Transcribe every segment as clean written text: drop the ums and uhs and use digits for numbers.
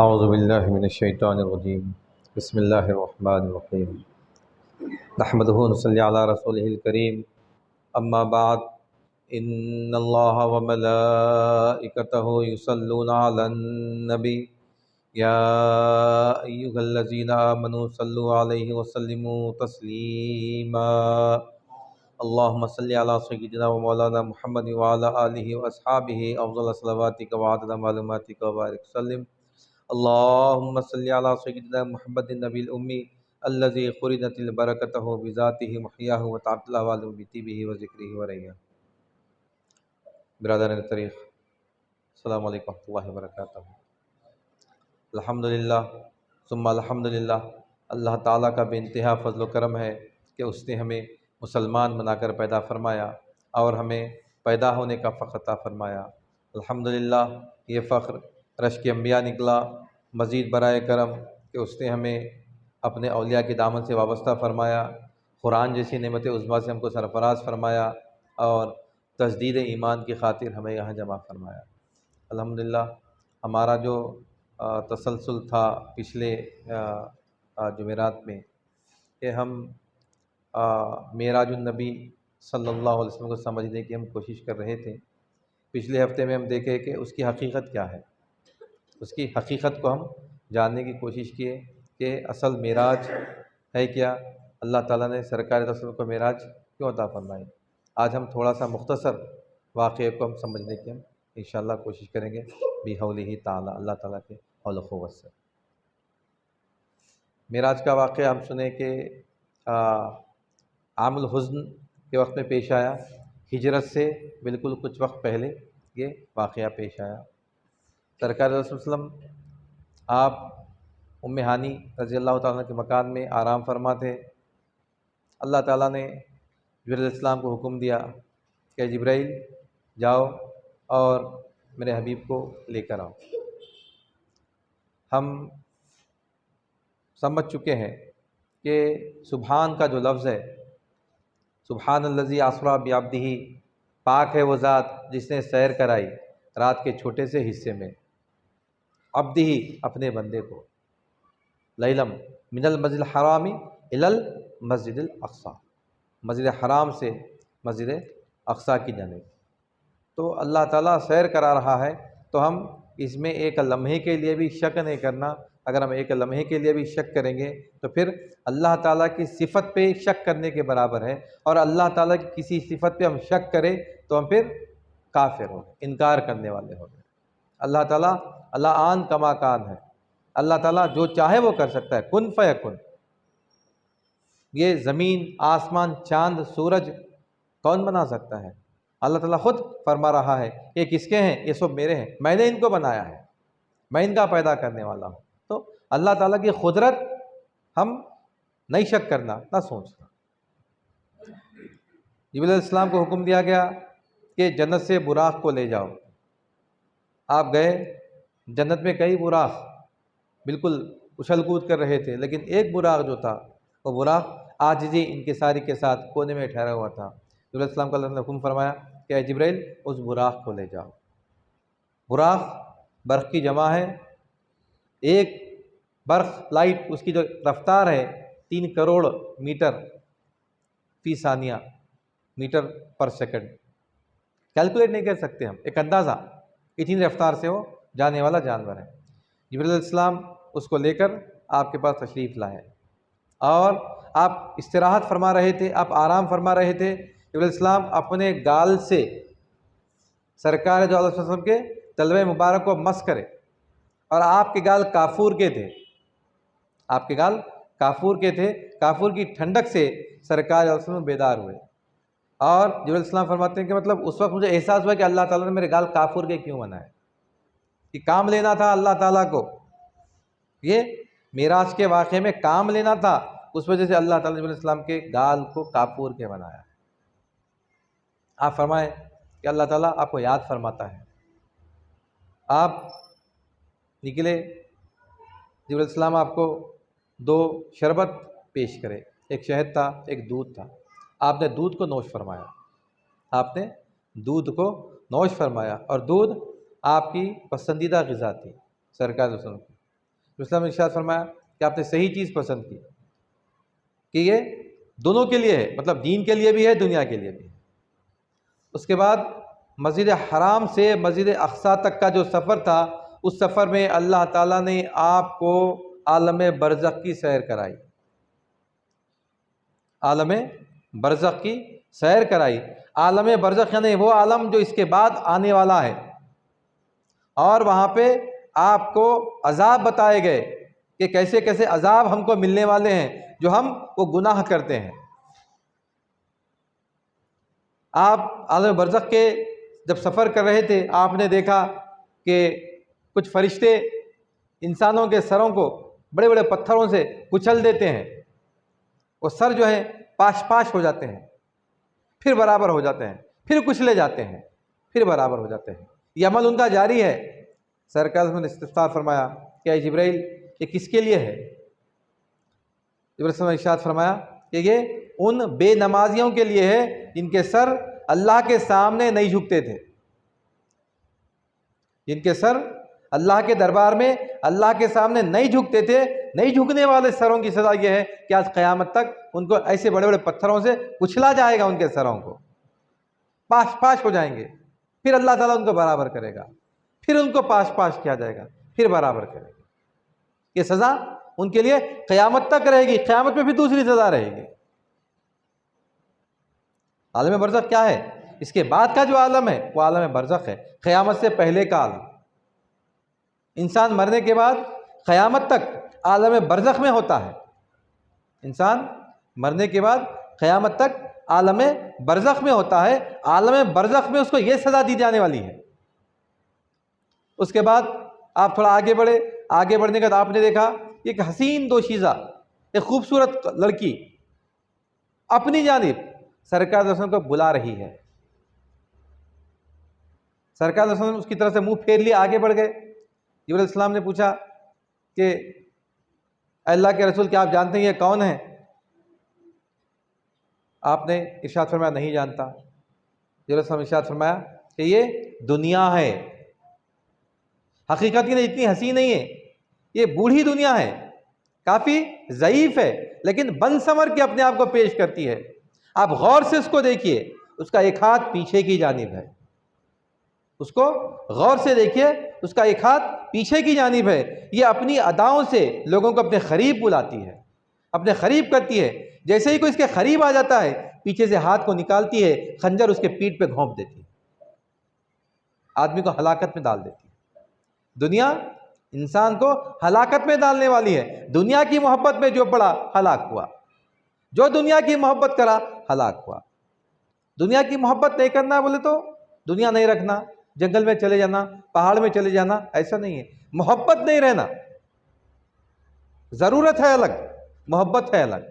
اعوذ باللہ من الشیطان الرجیم بسم اللہ الرحمن الرحیم نحمدہ ونصلی علی رسولہ الکریم اما بعد ان اللہ وملائکتہ یصلون علی النبی یا ایھا الذین آمنوا صلوا علیہ وسلموا تسلیما اللہم صلی علی سیدنا و مولانا محمد وعلی آلہ واصحابہ افضل صلواتک وعدد معلوماتک وبارک وسلم اللہم صلی علی سیدنا محمد النبی الامی الذی قرنت البرکتہ بذاتہ محیاہ وتعبد الاحوال بطیبہ وذکرہ ورعیہ۔ برادران طریق، السلام علیکم ورحمۃ اللہ وبرکاتہ۔ الحمدللہ ثم الحمدللہ، اللہ تعالیٰ کا بے انتہا فضل و کرم ہے کہ اس نے ہمیں مسلمان بنا کر پیدا فرمایا اور ہمیں پیدا ہونے کا فخر عطا فرمایا۔ الحمدللہ، یہ فخر رشک انبیاء نکلا، مزید برائے کرم کہ اس نے ہمیں اپنے اولیاء کی دامن سے وابستہ فرمایا، قرآن جیسی نعمت عظمیٰ سے ہم کو سرفراز فرمایا اور تجدید ایمان کی خاطر ہمیں یہاں جمع فرمایا۔ الحمدللہ، ہمارا جو تسلسل تھا پچھلے جمعرات میں کہ ہم معراج النبی صلی اللہ علیہ وسلم کو سمجھنے کی ہم کوشش کر رہے تھے۔ پچھلے ہفتے میں ہم دیکھے کہ اس کی حقیقت کیا ہے، اس کی حقیقت کو ہم جاننے کی کوشش کیے کہ اصل معراج ہے کیا، اللہ تعالیٰ نے سرکار رسول کو معراج کیوں عطا فرمائی۔ آج ہم تھوڑا سا مختصر واقعے کو ہم سمجھنے کی ہم انشاءاللہ کوشش کریں گے بحولہ تعالیٰ، اللہ تعالیٰ کے حول و قوت سے۔ معراج کا واقعہ ہم سنیں کہ عام الحزن کے وقت میں پیش آیا، ہجرت سے بالکل کچھ وقت پہلے یہ واقعہ پیش آیا۔ سرکار رسول صلی اللہ علیہ وسلم آپ ام ہانی رضی اللہ تعالیٰ عنہ کے مکان میں آرام فرما تھے۔ اللہ تعالیٰ نے جبرائیل علیہ السلام کو حکم دیا کہ جبرائیل جاؤ اور میرے حبیب کو لے کر آؤ۔ ہم سمجھ چکے ہیں کہ سبحان کا جو لفظ ہے، سبحان الذی اسریٰ بعبدہ، پاک ہے وہ ذات جس نے سیر کرائی رات کے چھوٹے سے حصے میں، عبدہ اپنے بندے کو، لیلم من المسجد الحرام الی المسجد الاقصی، مسجد حرام سے مسجد اقصی کی جانب۔ تو اللہ تعالیٰ سیر کرا رہا ہے تو ہم اس میں ایک لمحے کے لیے بھی شک نہیں کرنا۔ اگر ہم ایک لمحے کے لیے بھی شک کریں گے تو پھر اللہ تعالیٰ کی صفت پہ شک کرنے کے برابر ہے، اور اللہ تعالیٰ کی کسی صفت پہ ہم شک کریں تو ہم پھر کافر ہوں گے، انکار کرنے والے ہوں گے۔ اللہ تعالیٰ اللہ آن کما کان ہے، اللہ تعالیٰ جو چاہے وہ کر سکتا ہے، کن فیکن۔ یہ زمین، آسمان، چاند، سورج کون بنا سکتا ہے؟ اللہ تعالیٰ خود فرما رہا ہے یہ کس کے ہیں؟ یہ سب میرے ہیں، میں نے ان کو بنایا ہے، میں ان کا پیدا کرنے والا ہوں۔ تو اللہ تعالیٰ کی قدرت ہم نہیں شک کرنا، نہ سوچنا۔ جبرائیل علیہ السلام کو حکم دیا گیا کہ جنت سے براق کو لے جاؤ۔ آپ گئے، جنت میں کئی براق بالکل اچھل کود کر رہے تھے، لیکن ایک براق جو تھا وہ براق عاجزی انکساری کے ساتھ کونے میں ٹھہرا ہوا تھا۔ جبرائیل علیہ السلام کو اللہ نے حکم فرمایا کہ اے جبرائیل اس براق کو لے جاؤ۔ براق برق کی جمع ہے، ایک برق لائٹ اس کی جو رفتار ہے 3 کروڑ میٹر فی ثانیہ، میٹر پر سیکنڈ، کیلکولیٹ نہیں کر سکتے ہم، ایک اندازہ، اتنی رفتار سے وہ جانے والا جانور ہے۔ جبرائیل علیہ السلام اس کو لے کر آپ کے پاس تشریف لائے اور آپ استراحت فرما رہے تھے، آپ آرام فرما رہے تھے۔ جبرائیل علیہ السلام اپنے گال سے سرکار جو علیہ وسلم کے تلوے مبارک کو مس کرے، اور آپ کے گال کافور کے تھے، آپ کے گال کافور کے تھے، کافور کی ٹھنڈک سے سرکار علیہ وسلم بیدار ہوئے۔ اور جبرائیل علیہ السلام فرماتے ہیں کہ مطلب اس وقت مجھے احساس ہوا کہ اللہ تعالیٰ نے میرے گال کافور کے کیوں بنائے، کہ کام لینا تھا اللہ تعالیٰ کو، یہ معراج کے واقعے میں کام لینا تھا، اس وجہ سے اللہ تعالیٰ نے جبرائیل علیہ السلام کے گال کو کافور کے بنایا۔ آپ فرمائیں کہ اللہ تعالیٰ آپ کو یاد فرماتا ہے۔ آپ نکلے، جبرائیل علیہ السلام آپ کو 2 شربت پیش کرے، ایک شہد تھا، ایک دودھ تھا۔ آپ نے دودھ کو نوش فرمایا، آپ نے دودھ کو نوش فرمایا، اور دودھ آپ کی پسندیدہ غذا تھی سرکار رسول۔ اسلام نے ارشاد فرمایا کہ آپ نے صحیح چیز پسند کی کہ یہ دونوں کے لیے ہے، مطلب دین کے لیے بھی ہے، دنیا کے لیے بھی ہے۔ اس کے بعد مسجد حرام سے مسجد اقصیٰ تک کا جو سفر تھا، اس سفر میں اللہ تعالیٰ نے آپ کو عالم برزخ کی سیر کرائی، عالم برزخ کی سیر کرائی۔ عالم برزخ یعنی وہ عالم جو اس کے بعد آنے والا ہے، اور وہاں پہ آپ کو عذاب بتائے گئے کہ کیسے کیسے عذاب ہم کو ملنے والے ہیں جو ہم وہ گناہ کرتے ہیں۔ آپ عالم برزخ کے جب سفر کر رہے تھے، آپ نے دیکھا کہ کچھ فرشتے انسانوں کے سروں کو بڑے بڑے پتھروں سے کچل دیتے ہیں، وہ سر جو ہے پاش پاش ہو جاتے ہیں، پھر برابر ہو جاتے ہیں، پھر کچلے جاتے ہیں، پھر برابر ہو جاتے ہیں۔ یہ عمل ان کا جاری ہے۔ سرکار نے استفسار فرمایا کہ اے جبرائیل، یہ کس کے لیے ہے؟ جبرائیل نے ارشاد فرمایا کہ یہ ان بے نمازیوں کے لیے ہے جن کے سر اللہ کے سامنے نہیں جھکتے تھے، جن کے سر اللہ کے دربار میں اللہ کے سامنے نہیں جھکتے تھے۔ نہیں جھکنے والے سروں کی سزا یہ ہے کہ آج قیامت تک ان کو ایسے بڑے بڑے پتھروں سے کچلا جائے گا، ان کے سروں کو پاش پاش ہو جائیں گے، پھر اللہ تعالیٰ ان کو برابر کرے گا، پھر ان کو پاش پاش کیا جائے گا، پھر برابر کرے گا۔ یہ سزا ان کے لیے قیامت تک رہے گی، قیامت میں بھی دوسری سزا رہے گی۔ عالم برزخ کیا ہے؟ اس کے بعد کا جو عالم ہے وہ عالم برزخ ہے، قیامت سے پہلے کا عالم۔ انسان مرنے کے بعد قیامت تک عالم برزخ میں ہوتا ہے۔ انسان مرنے کے بعد قیامت تک عالم برزخ میں ہوتا ہے۔ عالم برزخ میں اس کو یہ سزا دی جانے والی ہے۔ اس کے بعد آپ تھوڑا آگے بڑھے، آگے بڑھنے کے بعد آپ نے دیکھا ایک حسین دوشیزہ، ایک خوبصورت لڑکی اپنی جانب سرکار صلی اللہ علیہ وسلم کو بلا رہی ہے۔ سرکار صلی اللہ علیہ وسلم اس کی طرف سے منہ پھیر لیا، آگے بڑھ گئے۔ جبرائیل علیہ السلام نے پوچھا کہ اے اللہ کے رسول، کیا آپ جانتے ہیں یہ کون ہے؟ آپ نے ارشاد فرمایا نہیں جانتا۔ جبرائیل علیہ السلام نے ارشاد فرمایا کہ یہ دنیا ہے، حقیقت یہ اتنی حسین نہیں ہے، یہ بوڑھی دنیا ہے، کافی ضعیف ہے، لیکن بن سنور کے اپنے آپ کو پیش کرتی ہے۔ آپ غور سے اس کو دیکھیے، اس کا ایک ہاتھ پیچھے کی جانب ہے، اس کو غور سے دیکھیے، اس کا ایک ہاتھ پیچھے کی جانب ہے۔ یہ اپنی اداؤں سے لوگوں کو اپنے قریب بلاتی ہے، اپنے قریب کرتی ہے۔ جیسے ہی کوئی اس کے قریب آ جاتا ہے، پیچھے سے ہاتھ کو نکالتی ہے، خنجر اس کے پیٹھ پہ گھونپ دیتی ہے، آدمی کو ہلاکت میں ڈال دیتی ہے۔ دنیا انسان کو ہلاکت میں ڈالنے والی ہے۔ دنیا کی محبت میں جو پڑا ہلاک ہوا، جو دنیا کی محبت کرا ہلاک ہوا۔ دنیا کی محبت نہیں کرنا بولے تو دنیا نہیں رکھنا، جنگل میں چلے جانا، پہاڑ میں چلے جانا، ایسا نہیں ہے۔ محبت نہیں رہنا، ضرورت ہے الگ، محبت ہے الگ۔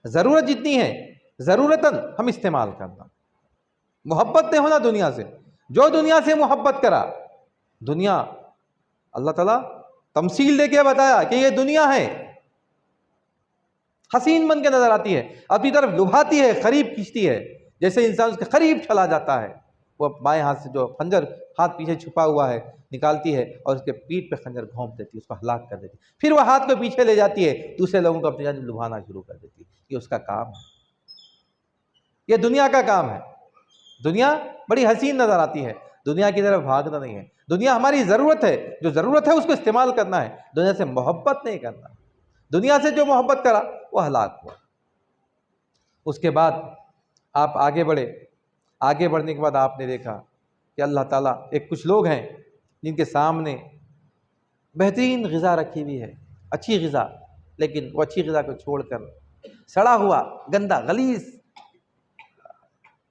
ضرورت جتنی ہے ضرورتاً ہم استعمال کرنا، محبت نہیں ہونا دنیا سے۔ جو دنیا سے محبت کرا، دنیا اللہ تعالیٰ تمثیل دے کے بتایا کہ یہ دنیا ہے، حسین بن کے نظر آتی ہے، اپنی طرف لبھاتی ہے، قریب کھینچتی ہے۔ جیسے انسان اس کے قریب چلا جاتا ہے، وہ بائیں ہاتھ سے جو خنجر ہاتھ پیچھے چھپا ہوا ہے نکالتی ہے اور اس کے پیٹھ پہ خنجر گھونپ دیتی ہے، اس کو ہلاک کر دیتی ہے۔ پھر وہ ہاتھ کو پیچھے لے جاتی ہے، دوسرے لوگوں کو اپنی جانب لبھانا شروع کر دیتی ہے۔ یہ اس کا کام ہے، یہ دنیا کا کام ہے۔ دنیا بڑی حسین نظر آتی ہے، دنیا کی طرف بھاگنا نہیں ہے۔ دنیا ہماری ضرورت ہے، جو ضرورت ہے اس کو استعمال کرنا ہے، دنیا سے محبت نہیں کرنا۔ دنیا سے جو محبت کرا وہ ہلاک ہوا۔ اس کے بعد آپ آگے بڑھے، آگے بڑھنے کے بعد آپ نے دیکھا کہ اللہ تعالیٰ ایک کچھ لوگ ہیں جن کے سامنے بہترین غذا رکھی ہوئی ہے، اچھی غذا، لیکن وہ اچھی غذا کو چھوڑ کر سڑا ہوا گندا غلیظ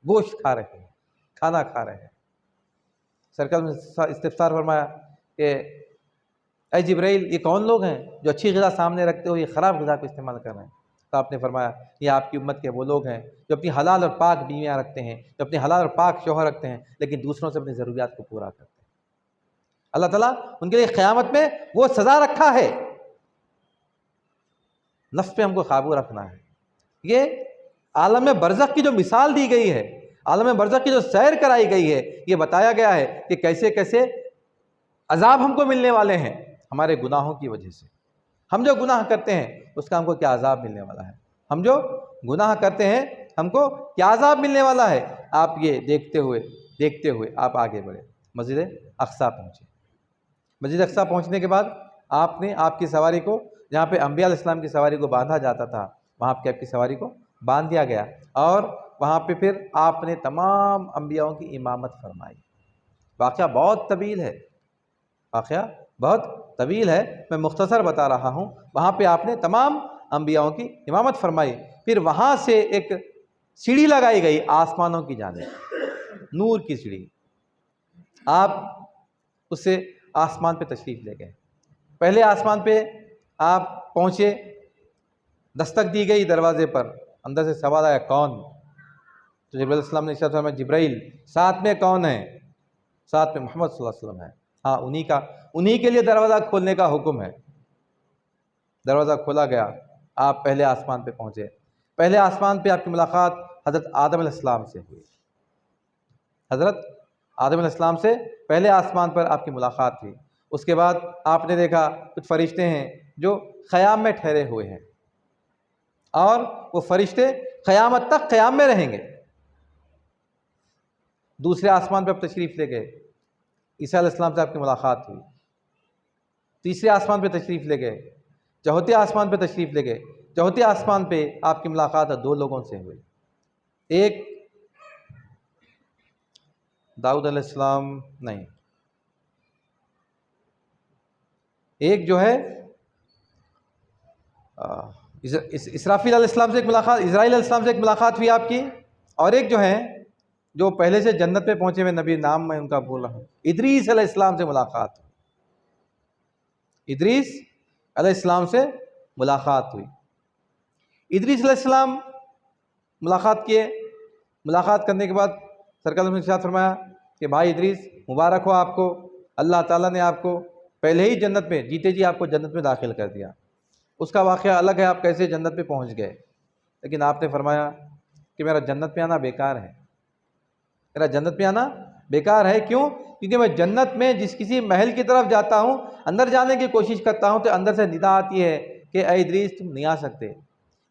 گوشت کھا رہے ہیں، کھانا کھا رہے ہیں۔ سرکار نے استفسار فرمایا کہ اے جبرائیل، یہ کون لوگ ہیں جو اچھی غذا سامنے رکھتے ہو یہ خراب غذا کو استعمال کر رہے ہیں؟ تو آپ نے فرمایا یہ آپ کی امت کے وہ لوگ ہیں جو اپنی حلال اور پاک بیویاں رکھتے ہیں، جو اپنی حلال اور پاک شوہر رکھتے ہیں، لیکن دوسروں سے اپنی ضروریات کو پورا کرتے ہیں۔ اللہ تعالیٰ ان کے لیے قیامت میں وہ سزا رکھا ہے۔ نفس پہ ہم کو قابو رکھنا ہے۔ یہ عالم برزخ کی جو مثال دی گئی ہے، عالم برزخ کی جو سیر کرائی گئی ہے، یہ بتایا گیا ہے کہ کیسے کیسے عذاب ہم کو ملنے والے ہیں، ہمارے گناہوں کی وجہ سے. ہم جو گناہ کرتے ہیں اس کا ہم کو کیا عذاب ملنے والا ہے. ہم جو گناہ کرتے ہیں ہم کو کیا عذاب ملنے والا ہے. آپ یہ دیکھتے ہوئے آپ آگے بڑھے، مسجد اقصیٰ پہنچے. مسجد اقصیٰ پہنچنے کے بعد آپ نے آپ کی سواری کو، جہاں پہ انبیاء علیہ السلام کی سواری کو باندھا جاتا تھا، وہاں پہ آپ کی سواری کو باندھ دیا گیا، اور وہاں پہ پھر آپ نے تمام انبیاؤں کی امامت فرمائی. واقعہ بہت طویل ہے، واقعہ بہت طویل ہے، میں مختصر بتا رہا ہوں. وہاں پہ آپ نے تمام انبیاؤں کی امامت فرمائی. پھر وہاں سے ایک سیڑھی لگائی گئی آسمانوں کی جانب، نور کی سیڑھی. آپ اس سے آسمان پہ تشریف لے گئے. پہلے آسمان پہ آپ پہنچے، دستک دی گئی دروازے پر، اندر سے سوال آیا کون؟ تو جبرائیل علیہ السلام نے ارشاد فرمایا جبرائیل. ساتھ میں کون ہے؟ ساتھ میں محمد صلی اللہ علیہ وسلم ہے. ہاں انہی کے لیے دروازہ کھولنے کا حکم ہے. دروازہ کھولا گیا، آپ پہلے آسمان پہ پہنچے. پہلے آسمان پہ آپ کی ملاقات حضرت آدم علیہ السلام سے ہوئی. حضرت آدم علیہ السلام سے پہلے آسمان پر آپ کی ملاقات ہوئی. اس کے بعد آپ نے دیکھا کچھ فرشتے ہیں جو قیام میں ٹھہرے ہوئے ہیں، اور وہ فرشتے قیامت تک قیام میں رہیں گے. دوسرے آسمان پہ آپ تشریف لے گئے، عیسیٰ علیہ السلام سے آپ کی ملاقات ہوئی. تیسرے آسمان پہ تشریف لے گئے، چوتھے آسمان پہ تشریف لے گئے. چوتھے آسمان پہ آپ کی ملاقات دو لوگوں سے ہوئی. ایک داؤد علیہ السلام نہیں، ایک جو ہے اسرافیل علیہ السلام سے ایک ملاقات، اسرائیل علیہ السلام سے ایک ملاقات ہوئی آپ کی. اور ایک جو ہے جو پہلے سے جنت میں پہنچے ہوئے نبی، نام میں ان کا بول رہا ہوں، ادریس علیہ السلام سے ملاقات ہوئی. ادریس علیہ السلام سے ملاقات ہوئی. ادریس علیہ السلام ملاقات کیے. ملاقات کرنے کے بعد سرکار نے ارشاد فرمایا کہ بھائی ادریس مبارک ہو آپ کو، اللہ تعالیٰ نے آپ کو پہلے ہی جنت میں جیتے جی آپ کو جنت میں داخل کر دیا. اس کا واقعہ الگ ہے، آپ کیسے جنت میں پہنچ گئے. لیکن آپ نے فرمایا کہ میرا جنت میں آنا بیکار ہے. میرا جنت میں آنا بیکار ہے. کیوں؟ کیونکہ میں جنت میں جس کسی محل کی طرف جاتا ہوں، اندر جانے کی کوشش کرتا ہوں تو اندر سے ندا آتی ہے کہ اے ادریس تم نہیں آ سکتے،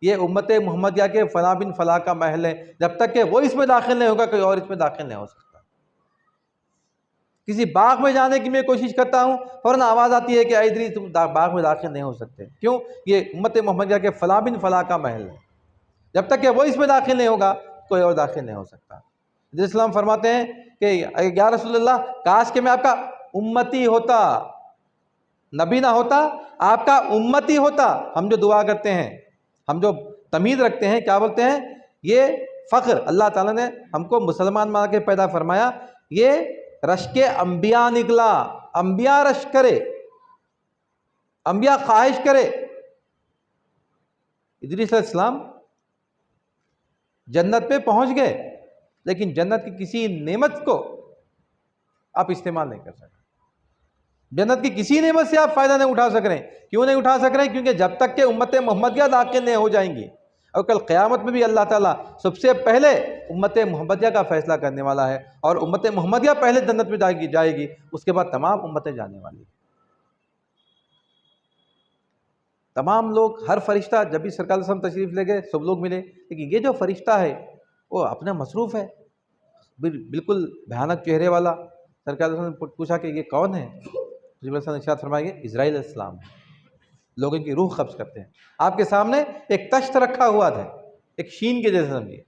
یہ امت محمدیہ کے فلاں بن فلاں کا محل ہے، جب تک کہ وہ اس میں داخل نہیں ہوگا کوئی اور اس میں داخل نہیں ہو سکتا. کسی باغ میں جانے کی میں کوشش کرتا ہوں، فوراً آواز آتی ہے کہ اے ادریس تم باغ میں داخل نہیں ہو سکتے. کیوں؟ یہ امت محمدیہ کے فلاں بن فلاں کا محل ہے، جب تک کہ وہ اس میں داخل نہیں ہوگا کوئی اور داخل نہیں ہو سکتا. ادریس السلام فرماتے ہیں کہ یا رسول اللہ، کاش کہ میں آپ کا امتی ہوتا، نبی نہ ہوتا، آپ کا امتی ہوتا. ہم جو دعا کرتے ہیں، ہم جو تمید رکھتے ہیں، کیا بولتے ہیں؟ یہ فخر اللہ تعالیٰ نے ہم کو مسلمان مان کے پیدا فرمایا، یہ رشک انبیاء نکلا. انبیاء رشک کرے، انبیاء خواہش کرے. ادریس علیہ السلام جنت پہ پہنچ گئے، لیکن جنت کی کسی نعمت کو آپ استعمال نہیں کر سکتے. جنت کی کسی نعمت سے آپ فائدہ نہیں اٹھا سک رہے. کیوں نہیں اٹھا سک رہے؟ کیونکہ جب تک کہ امت محمدیہ داخل نہیں ہو جائیں گی، اور کل قیامت میں بھی اللہ تعالیٰ سب سے پہلے امت محمدیہ کا فیصلہ کرنے والا ہے، اور امت محمدیہ پہلے جنت میں جائے گی، اس کے بعد تمام امتیں جانے والی ہیں. تمام لوگ، ہر فرشتہ، جب بھی سرکار علیہ وسلم تشریف لے گئے سب لوگ ملے، لیکن یہ جو فرشتہ ہے وہ اپنا مصروف ہے، بالکل بھیانک چہرے والا. سرکار علیہ وسلم نے پوچھا کہ یہ کون ہے؟ جبرائیل علیہ السلام نے ارشاد فرمایا کہ اسرائیل علیہ السلام ہے، لوگوں کی روح قبض کرتے ہیں. آپ کے سامنے ایک تشت رکھا ہوا تھا، ایک شین کے جیسے سمجھیے،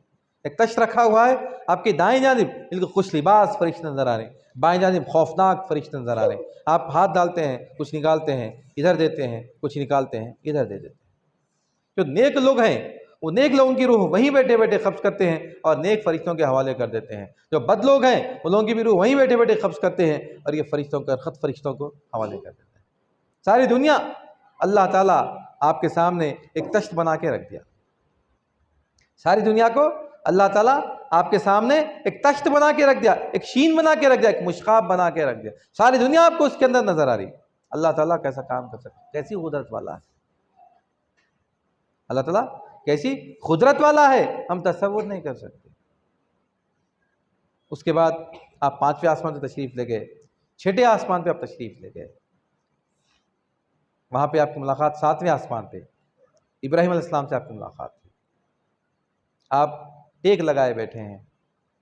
ایک تشت رکھا ہوا ہے. آپ کی دائیں جانب بالکل خوش لباس فرشتے نظر آ رہے ہیں، بائیں جانب خوفناک فرشتے نظر آ رہے ہیں. آپ ہاتھ ڈالتے ہیں، کچھ نکالتے ہیں، ادھر دیتے ہیں، کچھ نکالتے ہیں، ادھر دے دیتے ہیں. جو نیک لوگ ہیں وہ نیک لوگوں کی روح وہیں بیٹھے بیٹھے قبض کرتے ہیں اور نیک فرشتوں کے حوالے کر دیتے ہیں. جو بد لوگ ہیں ان لوگوں کی بھی روح وہیں بیٹھے بیٹھے قبض کرتے ہیں اور یہ خط فرشتوں کو حوالے کر دیتے ہیں. ساری دنیا اللہ تعالیٰ آپ کے سامنے ایک تشت بنا کے رکھ دیا. ساری دنیا کو اللہ تعالیٰ آپ کے سامنے ایک تشت بنا کے رکھ دیا، ایک شین بنا کے رکھ دیا، ایک مشقاب بنا کے رکھ دیا. ساری دنیا آپ کو اس کے اندر نظر آ رہی. اللہ تعالیٰ کیسا کام کر سکتا، کیسی قدرت والا ہے اللہ تعالیٰ، کیسی قدرت والا ہے، ہم تصور نہیں کر سکتے. اس کے بعد آپ 5ویں آسمان پہ تشریف لے گئے، 6ٹھے آسمان پہ آپ تشریف لے گئے. وہاں پہ آپ کی ملاقات 7ویں آسمان پہ ابراہیم علیہ السلام سے آپ کی ملاقات ہوئی۔ آپ ٹیک لگائے بیٹھے ہیں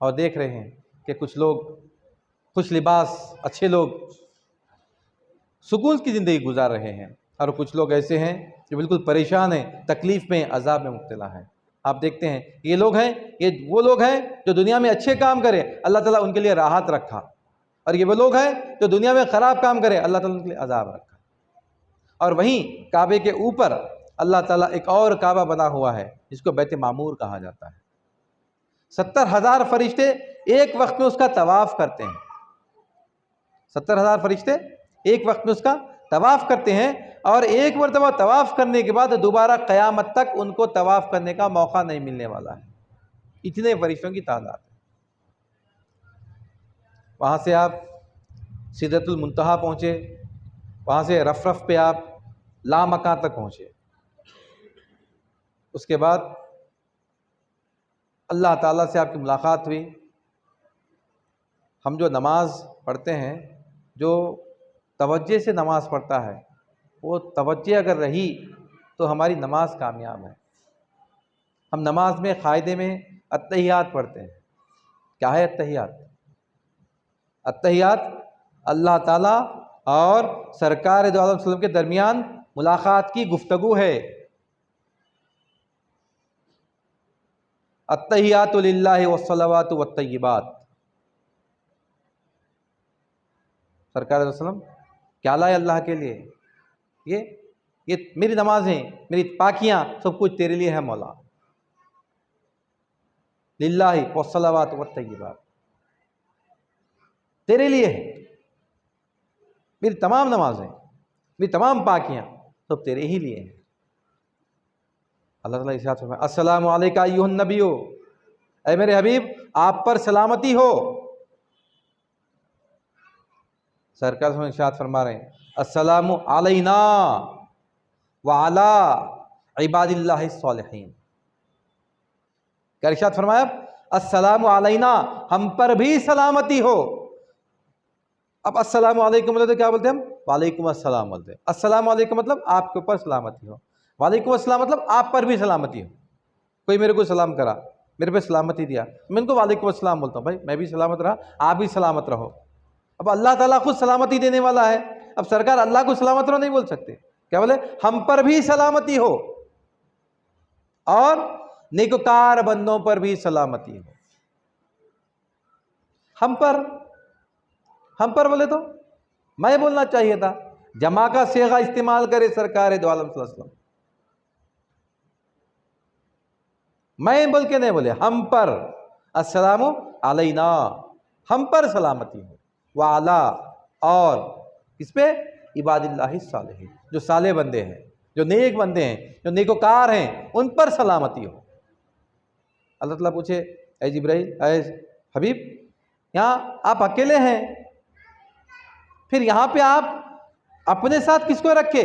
اور دیکھ رہے ہیں کہ کچھ لوگ خوش لباس اچھے لوگ سکون کی زندگی گزار رہے ہیں، اور کچھ لوگ ایسے ہیں جو بالکل پریشان ہیں، تکلیف میں، عذاب میں مبتلا ہیں۔ آپ دیکھتے ہیں یہ لوگ ہیں، یہ وہ لوگ ہیں جو دنیا میں اچھے کام کرے، اللہ تعالیٰ ان کے لیے راحت رکھا، اور یہ وہ لوگ ہیں جو دنیا میں خراب کام کرے، اللہ تعالیٰ ان کے لیے عذاب رکھا۔ اور وہیں کعبے کے اوپر اللہ تعالیٰ ایک اور کعبہ بنا ہوا ہے جس کو بیت معمور کہا جاتا ہے۔ 70,000 فرشتے ایک وقت میں اس کا طواف کرتے ہیں، 70,000 فرشتے ایک وقت میں اس کا طواف کرتے ہیں، اور ایک مرتبہ طواف کرنے کے بعد دوبارہ قیامت تک ان کو طواف کرنے کا موقع نہیں ملنے والا ہے، اتنے فرشتوں کی تعداد ہے۔ وہاں سے آپ سدرۃ المنتہا پہنچے، وہاں سے رف پہ آپ لامکان تک پہنچے۔ اس کے بعد اللہ تعالیٰ سے آپ کی ملاقات ہوئی۔ ہم جو نماز پڑھتے ہیں، جو توجہ سے نماز پڑھتا ہے، وہ توجہ اگر رہی تو ہماری نماز کامیاب ہے۔ ہم نماز میں قاعدے میں التحیات پڑھتے ہیں۔ کیا ہے التحیات؟ التحیات اللہ تعالیٰ اور سرکار دو عالم صلی اللہ علیہ وسلم کے درمیان ملاقات کی گفتگو ہے۔ التحیات للہ والصلوات والطیبات۔ سرکار علیہ وسلم کیا لائے اللہ کے لیے؟ یہ میری نمازیں، میری پاکیاں، سب کچھ تیرے لیے ہے مولا۔ للہ والصلوات والطیبات، تیرے لیے ہے، میری تمام نمازیں، میری تمام پاکیاں سب تیرے ہی لیے ہیں۔ اللہ تعالیٰ ارشاد فرمایا السلام علیکہ ایھا النبی، اے میرے حبیب آپ پر سلامتی ہو۔ سرکار صلی اللہ علیہ وسلم ارشاد فرما رہے ہیں السلام علینا وعلی عباد اللہ الصالحین۔ کیا ارشاد فرمایا؟ السلام علینا، ہم پر بھی سلامتی ہو۔ اب السلام علیکم مطلب کیا بولتے ہیں ہم؟ وعلیکم السلام بولتے ہیں۔ السلام علیکم مطلب آپ کے اوپر سلامتی ہو، وعلیکم السلام مطلب آپ پر بھی سلامتی ہو۔ کوئی میرے کو سلام کرا، میرے پہ سلامتی دیا، میں ان کو وعلیکم السلام بولتا ہوں، بھائی میں بھی سلامت رہا، آپ بھی سلامت رہو۔ اب اللہ تعالیٰ خود سلامتی دینے والا ہے، اب سرکار اللہ کو سلامت رہو نہیں بول سکتے، کیا بولے؟ ہم پر بھی سلامتی ہو اور نیکوکار بندوں پر بھی سلامتی ہو۔ ہم پر بولے تو میں بولنا چاہیے تھا، جمع کا صیغہ استعمال کرے سرکار دو عالم صلی اللہ علیہ وسلم، میں بول کے نہیں بولے، ہم پر السلام علینا، ہم پر سلامتی ہو، وعلا اور کس پہ؟ عباد اللہ الصالحین، جو صالح بندے ہیں، جو نیک بندے ہیں، جو نیکوکار ہیں، ان پر سلامتی ہو۔ اللہ تعالیٰ پوچھے اے جبرائیل، اے حبیب یہاں آپ اکیلے ہیں، پھر یہاں پہ آپ اپنے ساتھ کس کو رکھے؟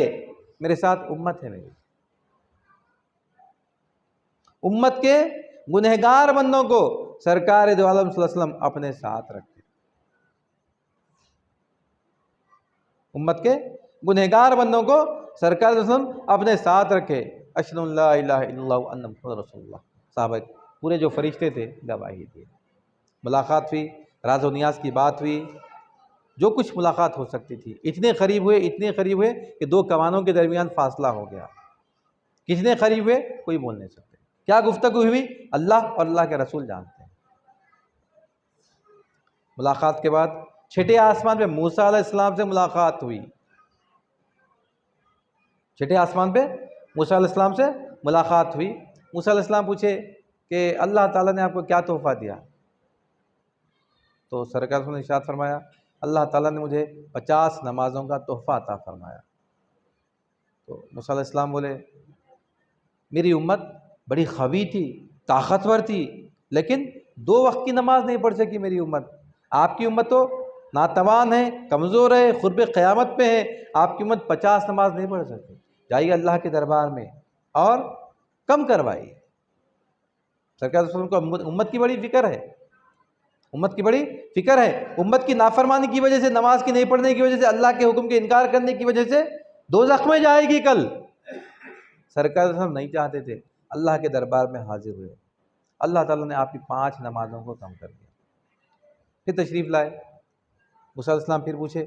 میرے ساتھ امت ہے، میری امت کے گنہگار بندوں کو سرکار دو عالم صلی اللہ علیہ وسلم اپنے ساتھ رکھے، امت کے گنہگار بندوں کو سرکار صلی اللہ علیہ وسلم اپنے ساتھ رکھے۔ اشہد ان لا الہ الا اللہ وان محمد رسول اللہ، صحابہ پورے جو فرشتے تھے گواہی دیے۔ ملاقات ہوئی، راز و نیاز کی بات ہوئی، جو کچھ ملاقات ہو سکتی تھی، اتنے قریب ہوئے کہ دو کمانوں کے درمیان فاصلہ ہو گیا۔ کتنے قریب ہوئے کوئی بول نہیں سکتے۔ کیا گفتگو ہوئی؟ اللہ اور اللہ کے رسول جانتے ہیں۔ ملاقات کے بعد چھٹے آسمان پہ موسیٰ علیہ السلام سے ملاقات ہوئی، چھٹے آسمان پہ موسیٰ علیہ السلام سے ملاقات ہوئی۔ موسیٰ علیہ السلام پوچھے کہ اللہ تعالیٰ نے آپ کو کیا تحفہ دیا؟ تو سرکار نے ارشاد فرمایا اللہ تعالیٰ نے مجھے 50 نمازوں کا تحفہ عطا فرمایا۔ تو موسیٰ علیہ السلام بولے میری امت بڑی قوی تھی، طاقتور تھی، لیکن 2 وقت کی نماز نہیں پڑھ سکی میری امت۔ آپ کی امت تو ناتوان ہے، کمزور ہے، قرب قیامت پہ ہے، آپ کی امت 50 نماز نہیں پڑھ سکتی۔ جائیے اللہ کے دربار میں اور کم کروائیے۔ سرکار صلی اللہ علیہ وسلم کو امت کی بڑی فکر ہے، امت کی بڑی فکر ہے۔ امت کی نافرمانی کی وجہ سے، نماز کی نہیں پڑھنے کی وجہ سے، اللہ کے حکم کے انکار کرنے کی وجہ سے دوزخ میں جائے گی کل۔ سرکار صلی اللہ علیہ وسلم نہیں چاہتے تھے، اللہ کے دربار میں حاضر ہوئے، اللہ تعالیٰ نے آپ کی 5 نمازوں کو کم کر دیا۔ پھر تشریف لائے، موسیٰ علیہ السلام پھر پوچھے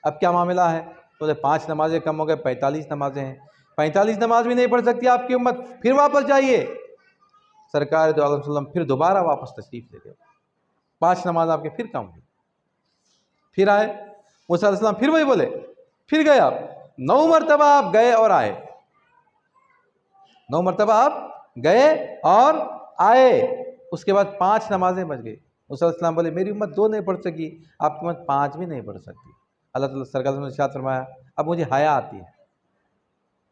اب کیا معاملہ ہے؟ تو 5 نمازیں کم ہو گئے، 45 نمازیں ہیں، 45 نماز بھی نہیں پڑھ سکتی آپ کی امت، پھر واپس جائیے۔ سرکار دو عالم صلی اللہ علیہ وسلم پھر دوبارہ واپس تشریف لے گئے، 5 نماز آپ کے پھر کم ہوئی۔ پھر آئے موسیٰ علیہ السلام، پھر وہی بولے، پھر گئے آپ 9 مرتبہ آپ گئے اور آئے، 9 مرتبہ آپ گئے اور آئے، اس کے بعد 5 نمازیں بچ گئی۔ موسیٰ علیہ السلام بولے میری امت 2 نہیں پڑھ سکی، آپ کی امت 5 بھی نہیں پڑھ سکتی۔ اللہ تعالیٰ سرکار نے ارشاد فرمایا اب مجھے حیا آتی ہے،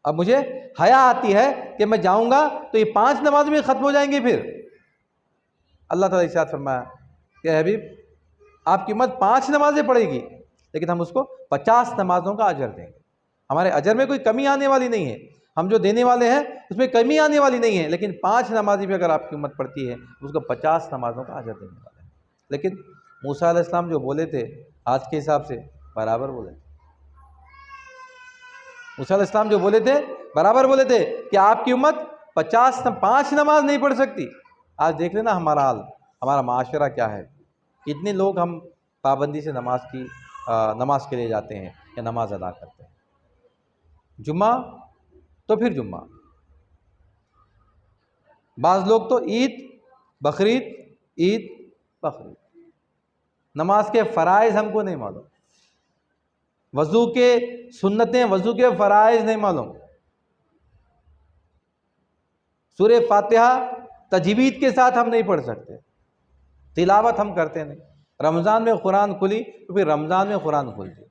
اب مجھے حیا آتی ہے کہ میں جاؤں گا تو یہ 5 نماز بھی ختم ہو جائیں گی۔ پھر اللہ تعالیٰ ارشاد فرمایا کہ حبیب آپ کی امت 5 نمازیں پڑھے گی لیکن ہم اس کو 50 نمازوں کا اجر دیں گے، ہمارے اجر میں کوئی کمی آنے والی نہیں ہے، ہم جو دینے والے ہیں اس میں کمی آنے والی نہیں ہے، لیکن 5 نمازی بھی اگر آپ کی امت پڑھتی ہے اس کو 50 نمازوں کا اجر دینے والے ہیں۔ لیکن موسیٰ علیہ السلام جو بولے تھے آج کے حساب سے برابر بولے تھے، موسیٰ علیہ السلام جو بولے تھے برابر بولے تھے کہ آپ کی امت 5 نماز نہیں پڑھ سکتی۔ آج دیکھ لینا ہمارا حال، ہمارا معاشرہ کیا ہے، کتنے لوگ ہم پابندی سے نماز کے لیے جاتے ہیں یا نماز ادا کرتے ہیں، جمعہ تو پھر جمعہ، بعض لوگ تو عید بقرعید، نماز کے فرائض ہم کو نہیں معلوم، وضو کے سنتیں، وضو کے فرائض نہیں معلوم، سورہ فاتحہ تجوید کے ساتھ ہم نہیں پڑھ سکتے، تلاوت ہم کرتے نہیں، رمضان میں قرآن کھلی تو پھر رمضان میں قرآن کھلتی،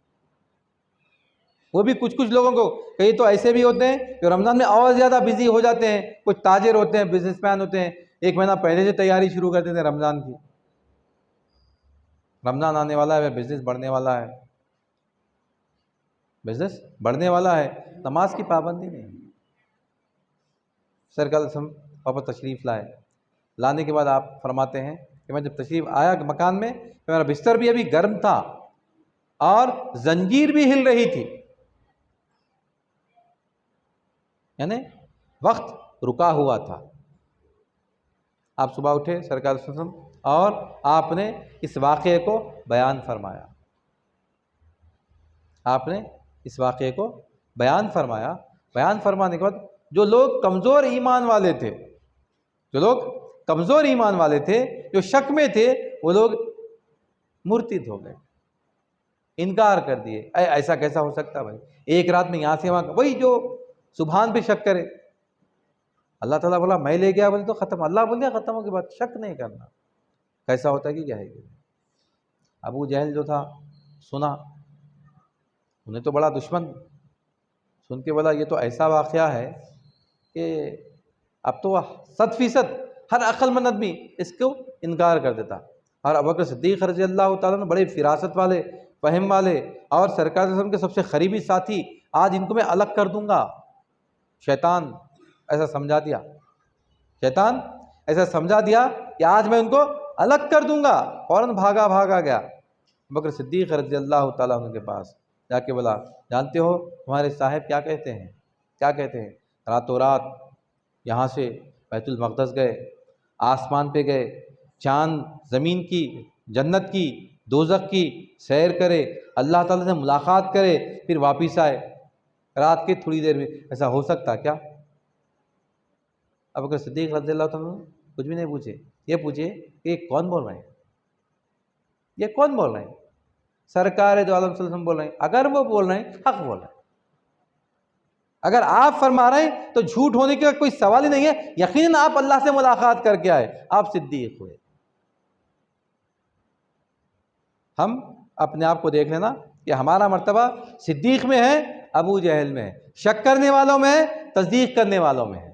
وہ بھی کچھ لوگوں کو، کئی تو ایسے بھی ہوتے ہیں جو رمضان میں اور زیادہ بزی ہو جاتے ہیں، کچھ تاجر ہوتے ہیں، بزنس مین ہوتے ہیں، 1 مہینہ پہلے سے تیاری شروع کر دیتے ہیں رمضان کی، رمضان آنے والا ہے، بزنس بڑھنے والا ہے، نماز کی پابندی نہیں۔ سرکار صلی اللہ علیہ وسلم واپس تشریف لائے، لانے کے بعد آپ فرماتے ہیں کہ میں جب تشریف آیا مکان میں میرا بستر بھی ابھی گرم تھا اور زنجیر بھی ہل رہی تھی، یعنی وقت رکا ہوا تھا۔ آپ صبح اٹھے سرکار صلی اللہ علیہ وسلم اور آپ نے اس واقعے کو بیان فرمایا، بیان فرمانے کے بعد جو لوگ کمزور ایمان والے تھے، جو شک میں تھے، وہ لوگ مرتد ہو گئے، انکار کر دیے، ایسا کیسا ہو سکتا بھائی، ایک رات میں یہاں سے وہاں، وہی جو سبحان پہ شک کرے، اللہ تعالیٰ بولا میں لے گیا بولے تو ختم، اللہ بول دیا ختم ہو کے بعد شک نہیں کرنا، کیسا ہوتا ہے کہ کیا ہے۔ ابو جہل جو تھا سنا، انہیں تو بڑا دشمن، سن کے بولا یہ تو ایسا واقعہ ہے کہ اب تو 100% ہر عقل مند آدمی اس کو انکار کر دیتا، اور ابوبکر صدیق رضی اللہ تعالیٰ نے بڑے فراست والے، فہم والے اور سرکار صلی اللہ علیہ وسلم کے سب سے قریبی ساتھی، آج ان کو میں الگ کر دوں گا، شیطان ایسا سمجھا دیا کہ آج میں ان کو الگ کر دوں گا، فوراً بھاگا گیا ابوبکر صدیق رضی اللہ تعالیٰ عنہ کے پاس، جا کے بولا جانتے ہو ہمارے صاحب کیا کہتے ہیں، راتوں رات یہاں سے بیت المقدس گئے، آسمان پہ گئے، چاند زمین کی، جنت کی، دوزخ کی سیر کرے، اللہ تعالیٰ سے ملاقات کرے، پھر واپس آئے رات کے تھوڑی دیر میں، ایسا ہو سکتا کیا؟ ابوبکر صدیق رضی اللہ تعالیٰ کچھ بھی نہیں پوچھے، یہ پوچھے کہ یہ کون بول رہے ہیں؟ سرکار دو عالم صلی اللہ علیہ وسلم بول رہے ہیں، اگر وہ بول رہے ہیں حق بول رہے ہیں، اگر آپ فرما رہے ہیں تو جھوٹ ہونے کا کوئی سوال ہی نہیں ہے، یقیناً آپ اللہ سے ملاقات کر کے آئے، آپ صدیق ہوئے۔ ہم اپنے آپ کو دیکھ لینا کہ ہمارا مرتبہ صدیق میں ہے، ابو جہل میں ہے، شک کرنے والوں میں ہے، تصدیق کرنے والوں میں ہے۔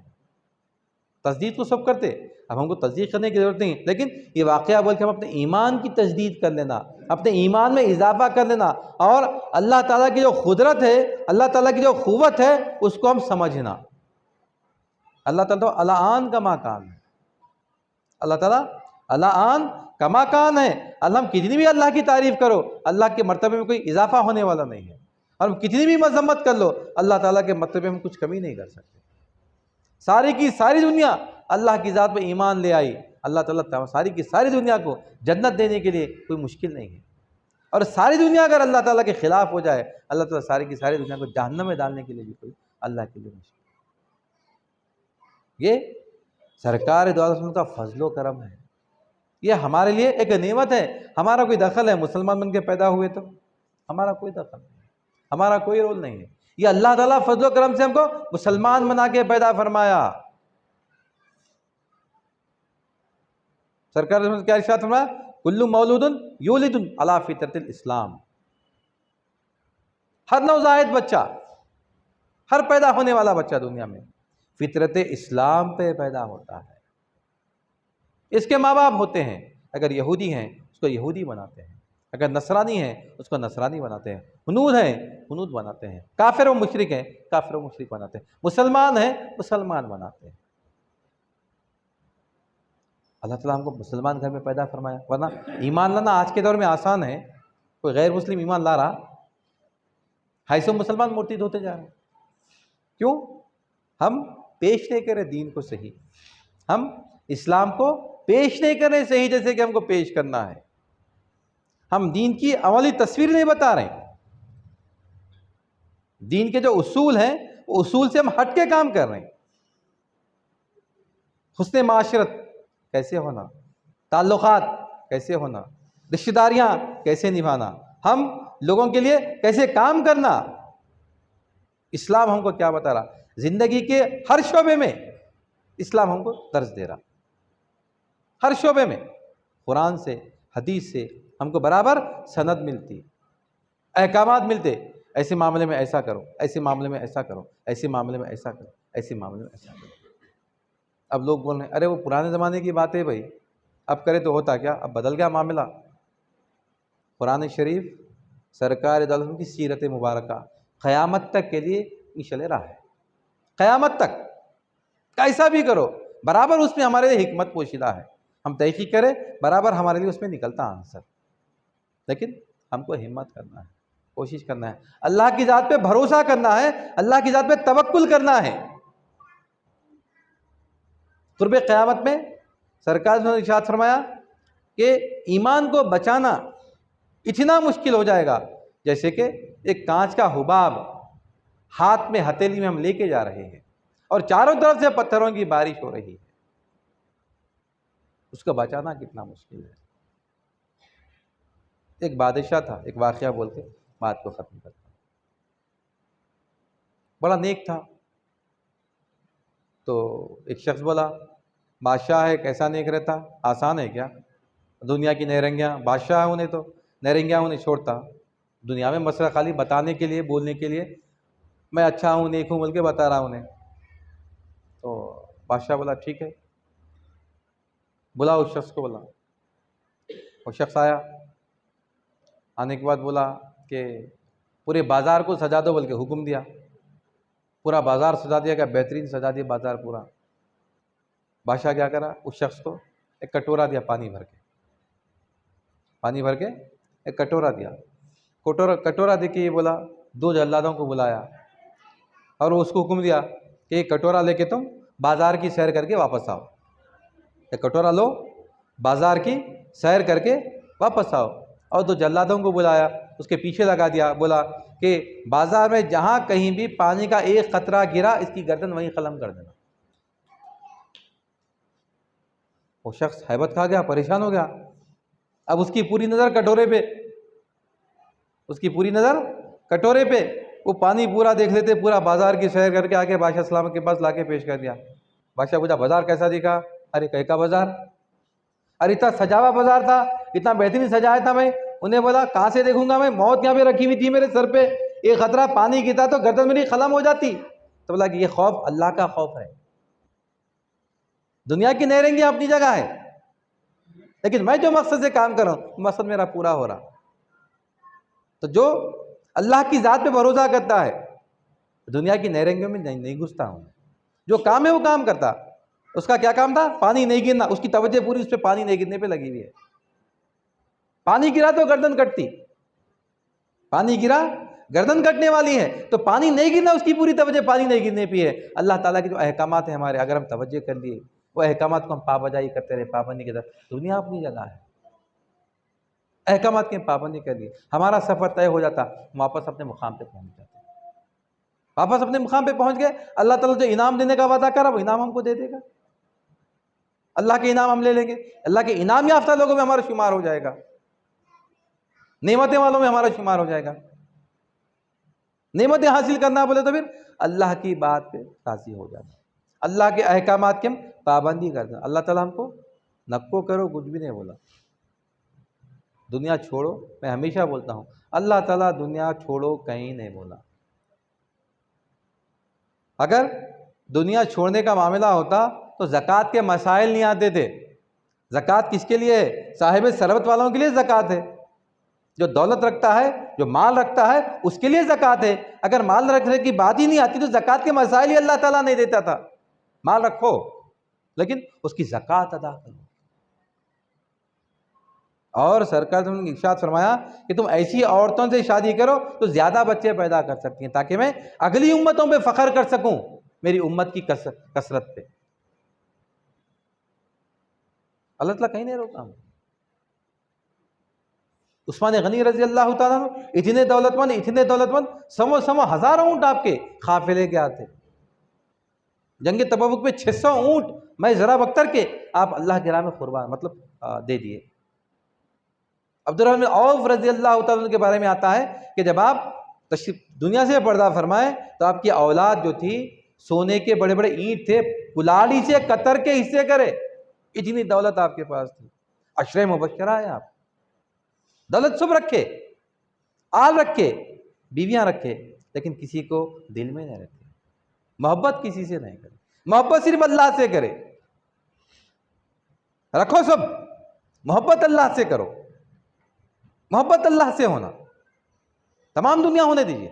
تصدیق تو سب کرتے، اب ہم کو تصدیق کرنے کی ضرورت نہیں، لیکن یہ واقعہ بول کے ہم اپنے ایمان کی تجدید کر لینا، اپنے ایمان میں اضافہ کر لینا، اور اللہ تعالیٰ کی جو قدرت ہے، اللہ تعالیٰ کی جو قوت ہے، اس کو ہم سمجھنا۔ اللہ تعالیٰ تو الآن کما کان ہے، اللہ تعالیٰ الآن کما کان ہے، اللہ ہم کتنی بھی اللہ کی تعریف کرو، اللہ کے مرتبے میں کوئی اضافہ ہونے والا نہیں ہے، اور ہم کتنی بھی مذمت کر لو اللہ تعالیٰ کے مطلب میں ہم کچھ کمی نہیں کر سکتے۔ ساری کی ساری دنیا اللہ کی ذات پہ ایمان لے آئی، اللہ تعالیٰ ساری کی ساری دنیا کو جنت دینے کے لیے کوئی مشکل نہیں ہے، اور ساری دنیا اگر اللہ تعالیٰ کے خلاف ہو جائے اللہ تعالیٰ ساری کی ساری دنیا کو جہنم میں ڈالنے کے لیے بھی کوئی اللہ کے لیے مشکل۔ یہ سرکار دو عالم کا فضل و کرم ہے، یہ ہمارے لیے ایک نعمت ہے۔ ہمارا کوئی دخل ہے؟ مسلمان بن کے پیدا ہوئے تو ہمارا کوئی دخل نہیں، ہمارا کوئی رول نہیں ہے۔ یہ اللہ تعالیٰ فضل و کرم سے ہم کو مسلمان بنا کے پیدا فرمایا۔ سرکار نے کیا ارشاد فرمایا؟ کل مولود یولد علی فطرت الاسلام، ہر نوزائیدہ بچہ، ہر پیدا ہونے والا بچہ دنیا میں فطرت اسلام پہ پیدا ہوتا ہے۔ اس کے ماں باپ ہوتے ہیں، اگر یہودی ہیں اس کو یہودی بناتے ہیں، اگر نصرانی ہیں اس کو نصرانی بناتے ہیں، ہنود ہیں ہنود بناتے ہیں، کافر و مشرک ہیں کافر و مشرک بناتے ہیں، مسلمان ہیں مسلمان بناتے ہیں۔ اللہ تعالیٰ ہم کو مسلمان گھر میں پیدا فرمایا، ورنہ ایمان لانا آج کے دور میں آسان ہے، کوئی غیر مسلم ایمان لا رہا سو مسلمان مرتد ہوتے جا رہے ہیں۔ کیوں؟ ہم پیش نہیں کریں دین کو صحیح، ہم اسلام کو پیش نہیں کریں صحیح جیسے کہ ہم کو پیش کرنا ہے، ہم دین کی عملی تصویر نہیں بتا رہے ہیں، دین کے جو اصول ہیں وہ اصول سے ہم ہٹ کے کام کر رہے ہیں۔ حسن معاشرت کیسے ہونا، تعلقات کیسے ہونا، رشتہ داریاں کیسے نبھانا، ہم لوگوں کے لیے کیسے کام کرنا، اسلام ہم کو کیا بتا رہا؟ زندگی کے ہر شعبے میں اسلام ہم کو درس دے رہا، ہر شعبے میں قرآن سے حدیث سے ہم کو برابر سند ملتی، احکامات ملتے، ایسے معاملے میں ایسا کرو، ایسے معاملے میں ایسا کرو، ایسے معاملے میں ایسا کرو، ایسے معاملے میں ایسا کرو۔ اب لوگ بول رہے ہیں ارے وہ پرانے زمانے کی بات ہے بھائی، اب کرے تو ہوتا کیا، اب بدل گیا معاملہ۔ قرآن شریف سرکار دو عالم کی سیرت مبارکہ قیامت تک کے لیے مشعل راہ ہے، قیامت تک کیسا بھی کرو برابر اس میں ہمارے لیے حکمت پوشیدہ ہے، ہم تحقیق کریں برابر ہمارے لیے اس میں نکلتا آنسر، لیکن ہم کو ہمت کرنا ہے، کوشش کرنا ہے، اللہ کی ذات پہ بھروسہ کرنا ہے، اللہ کی ذات پہ توکل کرنا ہے۔ قرب قیامت میں سرکار نے ارشاد فرمایا کہ ایمان کو بچانا اتنا مشکل ہو جائے گا جیسے کہ ایک کانچ کا حباب ہاتھ میں ہتھیلی میں ہم لے کے جا رہے ہیں اور چاروں طرف سے پتھروں کی بارش ہو رہی ہے، اس کو بچانا کتنا مشکل ہے۔ ایک بادشاہ تھا، ایک واقعہ بول کے بات کو ختم کرتا ہوں۔ بڑا نیک تھا، تو ایک شخص بولا بادشاہ ہے کیسا نیک رہتا، آسان ہے کیا، دنیا کی نیرنگیاں، بادشاہ ہے انہیں تو نیرنگیاں انہیں چھوڑتا، دنیا میں مسئلہ خالی بتانے کے لیے بولنے کے لیے میں اچھا ہوں نیک ہوں بول کے بتا رہا ہوں انہیں۔ تو بادشاہ بولا ٹھیک ہے، بلا اس شخص کو، بولا وہ شخص آیا، آنے کے بعد بولا کہ پورے بازار کو سجا دو بول کے حکم دیا، پورا بازار سجا دیا گیا، بہترین سجا دیا بازار پورا۔ بادشاہ کیا کرا، اس شخص کو ایک کٹورا دیا پانی بھر کے، پانی بھر کے ایک کٹورا دیا، کٹورا دے کے یہ بولا، دو جلادوں کو بلایا اور اس کو حکم دیا کہ ایک کٹورا لے کے تم بازار کی سیر کر کے واپس آؤ، ایک کٹورا لو بازار کی سیر کر کے واپس آؤ، اور دو جلادوں کو بلایا اس کے پیچھے لگا دیا، بولا کہ بازار میں جہاں کہیں بھی پانی کا ایک قطرہ گرا اس کی گردن وہیں قلم کر دینا۔ وہ شخص ہیبت کھا گیا، پریشان ہو گیا، اب اس کی پوری نظر کٹورے پہ، اس کی پوری نظر کٹورے پہ، وہ پانی پورا دیکھ لیتے، پورا بازار کی سیر کر کے آگے بادشاہ سلامت کے پاس لا کے پیش کر دیا۔ بادشاہ پوچھا بازار کیسا دکھا؟ ارے کہے کا بازار، ارے اتنا سجا ہوا بازار تھا، اتنا بہترین سجایا تھا، میں انہیں بولا کہاں سے دیکھوں گا، میں موت یہاں پہ رکھی ہوئی تھی میرے سر پہ، ایک خطرہ پانی گرتا تو گردن میری قلم ہو جاتی۔ تو بولا کہ یہ خوف اللہ کا خوف ہے، دنیا کی نیرنگی اپنی جگہ ہے، لیکن میں جو مقصد سے کام کر رہا ہوں مقصد میرا پورا ہو رہا۔ تو جو اللہ کی ذات پہ بھروسہ کرتا ہے دنیا کی نیرنگیوں میں نہیں گھستا ہوں، جو کام ہے وہ کام کرتا۔ اس کا کیا کام تھا؟ پانی نہیں گرنا، اس کی توجہ پوری اس پہ پانی نہیں گرنے پہ لگی ہوئی ہے، پانی گرا تو گردن کٹتی، پانی گرا گردن کٹنے والی ہے، تو پانی نہیں گرنا، اس کی پوری توجہ پانی نہیں گرنے پہ ہے۔ اللہ تعالیٰ کے جو احکامات ہیں ہمارے، اگر ہم توجہ کر لیے وہ احکامات کو ہم پابجائی کرتے رہے، پابندی کی طرف، دنیا اپنی جگہ ہے، احکامات کی پابندی کر لیے، ہمارا سفر طے ہو جاتا، ہم واپس اپنے مقام پہ پہنچ جاتے، واپس اپنے مقام پہ پہنچ گئے، اللہ تعالیٰ جو انعام دینے کا وعدہ کرا وہ انعام ہم کو دے دے گا، اللہ کے انعام ہم لے لیں گے، اللہ کے انعام یافتہ لوگوں میں ہمارا شمار ہو جائے گا، نعمتیں والوں میں ہمارا شمار ہو جائے گا۔ نعمتیں حاصل کرنا بولے تو پھر اللہ کی بات پہ راضی ہو جانا، اللہ کے احکامات کی ہم پابندی کرنا۔ اللہ تعالیٰ ہم کو نکو کرو کچھ بھی نہیں بولا، دنیا چھوڑو، میں ہمیشہ بولتا ہوں اللہ تعالیٰ دنیا چھوڑو کہیں نہیں بولا۔ اگر دنیا چھوڑنے کا معاملہ ہوتا تو زکوٰۃ کے مسائل نہیں آتے تھے۔ زکوٰۃ کس کے لیے ہے؟ صاحب ثروت والوں کے لیے زکوٰۃ ہے، جو دولت رکھتا ہے، جو مال رکھتا ہے، اس کے لیے زکوٰۃ ہے۔ اگر مال رکھنے کی بات ہی نہیں آتی تو زکوٰۃ کے مسائل ہی اللہ تعالیٰ نہیں دیتا تھا۔ مال رکھو لیکن اس کی زکوٰۃ ادا کرو۔ اور سرکار نے ارشاد فرمایا کہ تم ایسی عورتوں سے شادی کرو تو زیادہ بچے پیدا کر سکتی ہیں، تاکہ میں اگلی امتوں پہ فخر کر سکوں، میری امت کی کثرت پہ۔ اللہ تعالیٰ کہیں نہیں روکا ہم۔ عثمان غنی رضی اللہ تعالیٰ عنہ اتنے دولت مند، سمو ہزاروں اونٹ آپ کے قافلے کے آتے، جنگ تبوک میں 600 اونٹ میں ذرا بختر کے آپ اللہ کے راہ میں قربان دے دیے۔ عبدالرحمن عوف رضی اللہ تعالیٰ عنہ کے بارے میں آتا ہے کہ جب آپ دنیا سے پردہ فرمائے تو آپ کی اولاد جو تھی سونے کے بڑے بڑے اینٹ تھے، کلاڑی سے قطر کے حصے کرے، اتنی دولت آپ کے پاس تھی۔ عشرہ مبشرہ ہے آپ، دولت سب رکھے، آل رکھے، بیویاں رکھے، لیکن کسی کو دل میں نہیں رکھے، محبت کسی سے نہیں کرے، محبت صرف اللہ سے کرے۔ رکھو سب، محبت اللہ سے کرو، محبت اللہ سے ہونا، تمام دنیا ہونے دیجیے،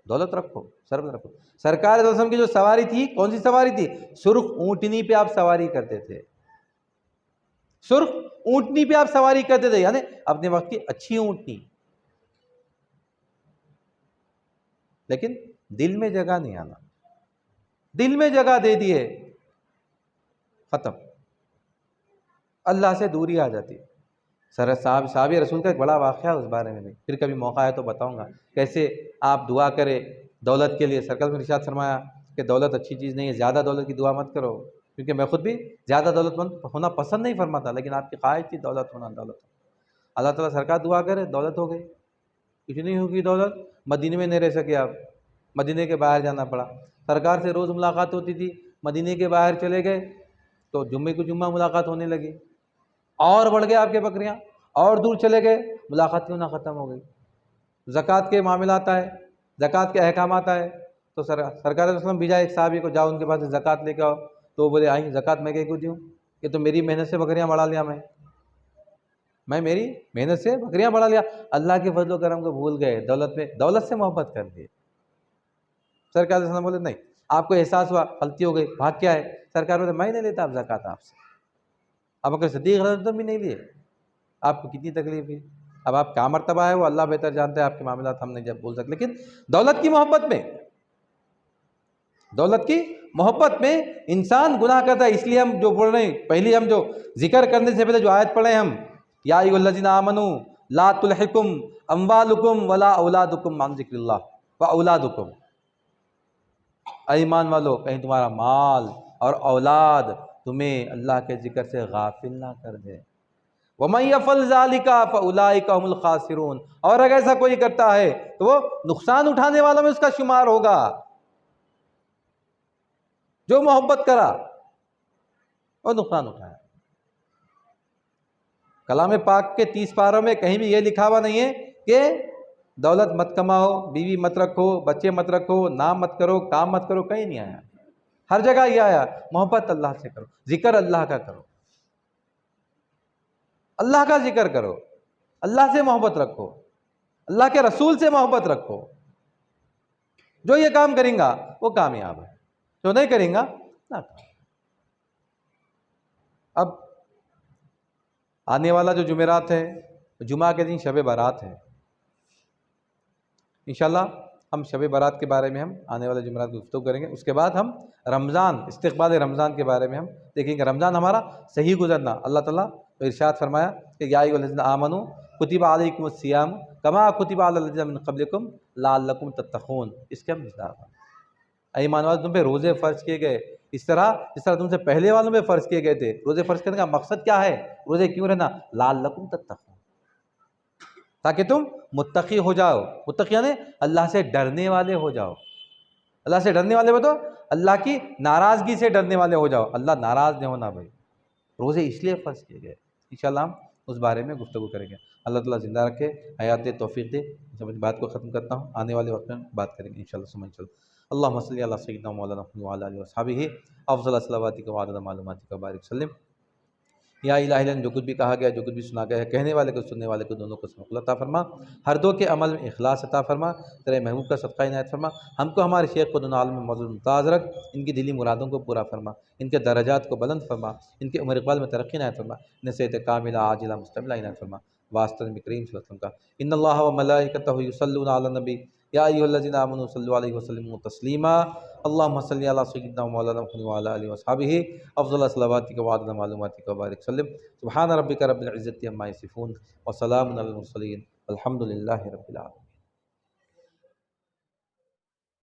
دولت رکھو، سربت رکھو۔ سرکار صلی اللہ علیہ وسلم کی جو سواری تھی، کون سی سواری تھی؟ سرخ اونٹنی پہ آپ سواری کرتے تھے، سرخ اونٹنی پہ آپ سواری کرتے تھے، یعنی اپنے وقت کی اچھی اونٹنی، لیکن دل میں جگہ نہیں آنا، دل میں جگہ دے دیے، ختم، اللہ سے دوری آ جاتی۔ صحابہ رسول کا ایک بڑا واقعہ ہے، اس بارے میں بھی پھر کبھی موقع ہے تو بتاؤں گا، کیسے آپ دعا کرے دولت کے لیے۔ سرکار نے ارشاد فرمایا کہ دولت اچھی چیز نہیں ہے، زیادہ دولت کی دعا مت کرو، کیونکہ میں خود بھی زیادہ دولت مند ہونا پسند نہیں فرماتا، لیکن آپ کی خواہش تھی دولت ہونا، دولت۔ اللہ تعالیٰ سرکار دعا کرے دولت ہو گئی، اتنی ہوگی دولت مدینے میں نہیں رہ سکے آپ، مدینے کے باہر جانا پڑا۔ سرکار سے روز ملاقات ہوتی تھی، مدینے کے باہر چلے گئے تو جمعے کو جمعہ ملاقات ہونے لگی، اور بڑھ گئے آپ کے بکریاں، اور دور چلے گئے ملاقات کیوں نہ ختم ہو گئی۔ زکوٰۃ کے معاملات آئے، زکوٰۃ کے احکامات آئے تو سرکار صلی اللہ علیہ وسلم بھیجا ایک صحابی کو، جاؤ ان کے پاس سے زکوٰۃ لے کے آؤ، تو وہ بولے آئیں زکوٰۃ میں کہیں کو دوں، یہ تو میری محنت سے بکریاں بڑھا لیا، میں میری محنت سے بکریاں بڑھا لیا، اللہ کے فضل و کرم کو بھول گئے، دولت سے محبت کر دی۔ سرکار صلی اللہ علیہ وسلم بولے نہیں، آپ کو احساس ہوا غلطی ہو گئی، بھاگ کے آئے، سرکار بولے میں نہیں لیتا اب زکوٰۃ آپ سے۔ اب اگر صدیق رضی اللہ عنہ بھی نہیں لیے، آپ کو کتنی تکلیف ہے؟ اب آپ کیا مرتبہ ہے وہ اللہ بہتر جانتے ہیں، آپ کے معاملات ہم نہیں جب بول سکتے، لیکن دولت کی محبت میں انسان گناہ کرتا ہے۔ اس لیے ہم جو بول رہے ہیں، پہلی ہم جو ذکر کرنے سے پہلے جو آیت پڑھے ہم، یا ایھا الذین آمنوا لا تلھکم اموالکم ولا اولادکم عن ذکر اللہ واولادکم، اے ایمان والو کہیں تمہارا مال اور اولاد تمہیں اللہ کے ذکر سے غافل نہ کر دے۔ وَمَن يَفْعَلْ ذَلِكَ فَأُولَٰئِكَ هُمُ الْخَاسِرُونَ، اور اگر ایسا کوئی کرتا ہے تو وہ نقصان اٹھانے والوں میں اس کا شمار ہوگا۔ جو محبت کرا وہ نقصان اٹھایا۔ کلام پاک کے 30 پاروں میں کہیں بھی یہ لکھا ہوا نہیں ہے کہ دولت مت کماؤ، بیوی مت رکھو، بچے مت رکھو، نام مت کرو، کام مت کرو، کہیں نہیں آیا۔ ہر جگہ یہ آیا محبت اللہ سے کرو، ذکر اللہ کا کرو، اللہ کا ذکر کرو، اللہ سے محبت رکھو، اللہ کے رسول سے محبت رکھو۔ جو یہ کام کریں گا وہ کامیاب ہے، جو نہیں کریں گا ناکام۔ اب آنے والا جو جمعرات ہے، جمعہ کے دن شب برات ہے، انشاءاللہ ہم شب برات کے بارے میں ہم آنے والے جمعرات میں گفتگو کریں گے۔ اس کے بعد ہم رمضان، استقبال رمضان کے بارے میں ہم دیکھیں گے، رمضان ہمارا صحیح گزرنا۔ اللہ تعالیٰ نے ارشاد فرمایا کہ یا ایھا الذین آمنوا کتب علیکم الصیام کما کتب علی الذین من قبلکم لعلکم تتقون۔ اس کے ہم مصداق ہیں، اے ایمان والو تم پہ روزے فرض کیے گئے جس طرح تم سے پہلے والوں پہ فرض کیے گئے تھے۔ روزے فرض کرنے کا مقصد کیا ہے؟ روزے کیوں رہنا؟ لعلکم تتقون، تاکہ تم متقی ہو جاؤ۔ متقی یعنی اللہ سے ڈرنے والے ہو جاؤ۔ اللہ سے ڈرنے والے ہو تو اللہ کی ناراضگی سے ڈرنے والے ہو جاؤ، اللہ ناراض نہیں ہونا بھائی۔ روزے اس لیے فرض کیے گئے، انشاءاللہ ہم اس بارے میں گفتگو کریں گے۔ اللہ تعالیٰ زندہ رکھے، حیات دے، توفیق دے۔ جب اس بات کو ختم کرتا ہوں، آنے والے وقت میں بات کریں گے انشاءاللہ سمجھ چل۔ اللہم صلی علی سیدنا مولانا محمد وعلی آلہ وصحبہ افضل صلواتک وعدد معلوماتک وبارک وسلم۔ یا الہ الا انت، جو کچھ بھی کہا گیا، جو کچھ بھی سنا گیا ہے، کہنے والے کو سننے والے کو دونوں کو سبق عطا فرما، ہر دو کے عمل میں اخلاص عطا فرما، تیرے محبوب کا صدقہ عنایت فرما۔ ہم کو ہمارے شیخ کو دونوں عالم میں معزز ممتاز رکھ، ان کی دلی مرادوں کو پورا فرما، ان کے درجات کو بلند فرما، ان کے عمر اقبال میں ترقی عنایت فرما، انہیں صحت کاملہ عاجلہ مستعملہ عنایت فرما۔ واسطہ نبی کریم صلی اللہ علیہ وسلم کا، ان اللہ و ملائکتہ یصلون علی النبی یا ایھا الذین آمنوا صلوا علیہ وسلموا تسلیما۔ اللہم صلی علی سیدنا مولانا محمد وعلی آلہ وصحبہ افضل صلواتک وعدد معلوماتک وبارک وسلم۔ سبحان ربک رب العزۃ عما یصفون وسلام علی المرسلین والحمد للہ رب العالمین۔